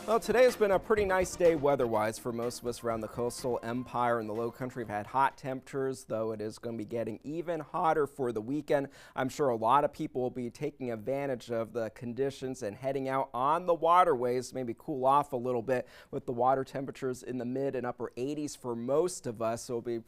Well, today has been a pretty nice day weather-wise for most of us around the coastal empire and the low country. We've had hot temperatures, though it is going to be getting even hotter for the weekend. I'm sure a lot of people will be taking advantage of the conditions and heading out on the waterways, maybe cool off a little bit with the water temperatures in the mid and upper 80s for most of us. So it'll be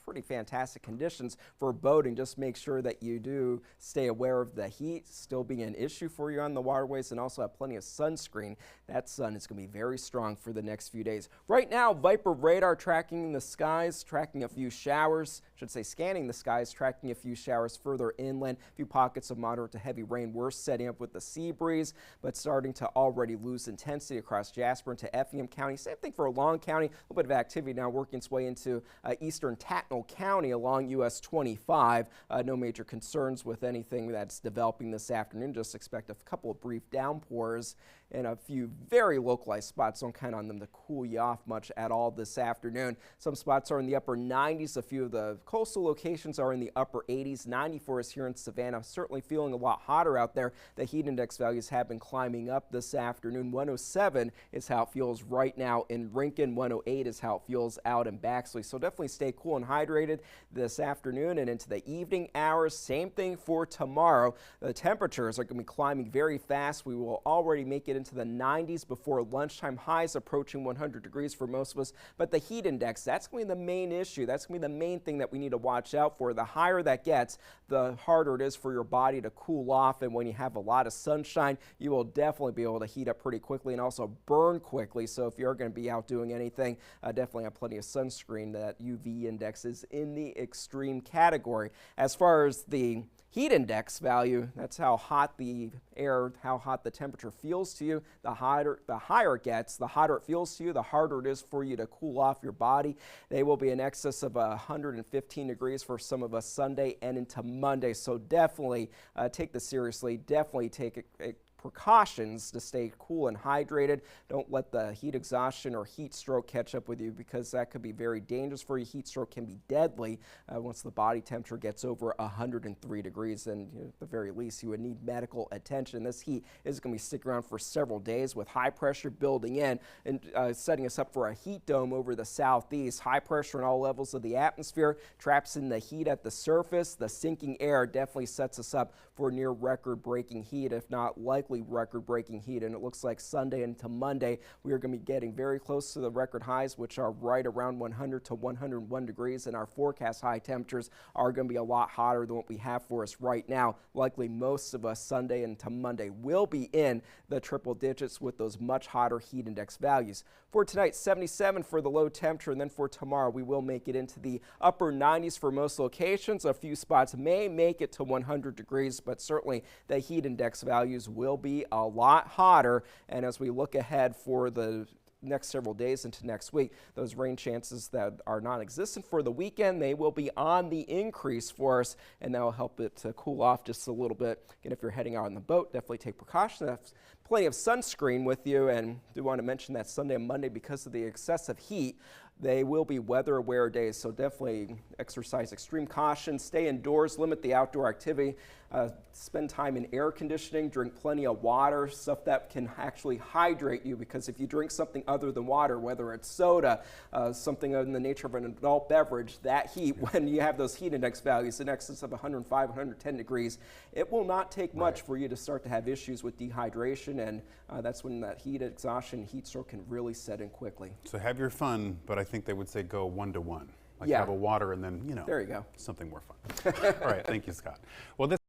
pretty fantastic conditions for boating. Just make sure that you do stay aware of the heat still being an issue for you on the waterways, and also have plenty of sunscreen. That sun is going to be very strong for the next few days. Right now, Viper radar tracking the skies, tracking a few showers, scanning the skies, tracking a few showers further inland. A few pockets of moderate to heavy rain. We're setting up with the sea breeze, but starting to already lose intensity across Jasper into Effingham County. Same thing for Long County. A little bit of activity now working its way into eastern Tattnall County along US 25. No major concerns with anything that's developing this afternoon. Just expect a couple of brief downpours in a few very localized spots. Don't count on them to cool you off much at all this afternoon. Some spots are in the upper 90s. A few of the coastal locations are in the upper 80s. 94 is here in Savannah. Certainly feeling a lot hotter out there. The heat index values have been climbing up this afternoon. 107 is how it feels right now in Rincon. 108 is how it feels out in Baxley. So definitely stay cool and hydrated this afternoon and into the evening hours. Same thing for tomorrow. The temperatures are going to be climbing very fast. We will already make it into the 90s before lunchtime. Highs approaching 100 degrees for most of us. But the heat index, that's going to be the main issue. That's going to be the main thing that we need to watch out for. The higher that gets, the harder it is for your body to cool off. And when you have a lot of sunshine, you will definitely be able to heat up pretty quickly and also burn quickly. So if you're going to be out doing anything, definitely have plenty of sunscreen. That UV index is in the extreme category. As far as the heat index value, that's how hot the air, how hot the temperature feels to you. The higher it gets, the hotter it feels to you, the harder it is for you to cool off your body. They will be in excess of 115 degrees for some of us Sunday and into Monday. So definitely take this seriously. Definitely take precautions to stay cool and hydrated. Don't let the heat exhaustion or heat stroke catch up with you, because that could be very dangerous for you. Heat stroke can be deadly once the body temperature gets over 103 degrees, and at the very least you would need medical attention. This heat is going to be sticking around for several days with high pressure building in and setting us up for a heat dome over the southeast. High pressure in all levels of the atmosphere traps in the heat at the surface. The sinking air definitely sets us up for near record-breaking heat, if not likely record-breaking heat. And it looks like Sunday into Monday we are going to be getting very close to the record highs, which are right around 100 to 101 degrees, and our forecast high temperatures are going to be a lot hotter than what we have for us right now. Likely most of us Sunday into Monday will be in the triple digits with those much hotter heat index values. For tonight, 77 for the low temperature, and then for tomorrow we will make it into the upper 90s for most locations. A few spots may make it to 100 degrees, but certainly the heat index values will be a lot hotter. And as we look ahead for the next several days into next week, those rain chances that are non-existent for the weekend, they will be on the increase for us, and that will help it to cool off just a little bit. Again, if you're heading out on the boat, definitely take precautions. Have plenty of sunscreen with you, and do want to mention that Sunday and Monday, because of the excessive heat, they will be weather aware days, so definitely exercise extreme caution, stay indoors, limit the outdoor activity, spend time in air conditioning, drink plenty of water, stuff that can actually hydrate you, because if you drink something other than water, whether it's soda, something in the nature of an adult beverage, that heat, when you have those heat index values in excess of 105, 110 degrees, it will not take much for you to start to have issues with dehydration, and that's when that heat exhaustion, heat stroke can really set in quickly. So have your fun, but I think they would say go 1-to-1. Like Yeah. have a water and then, There you go. something more fun. All right, thank you, Scott. Well, this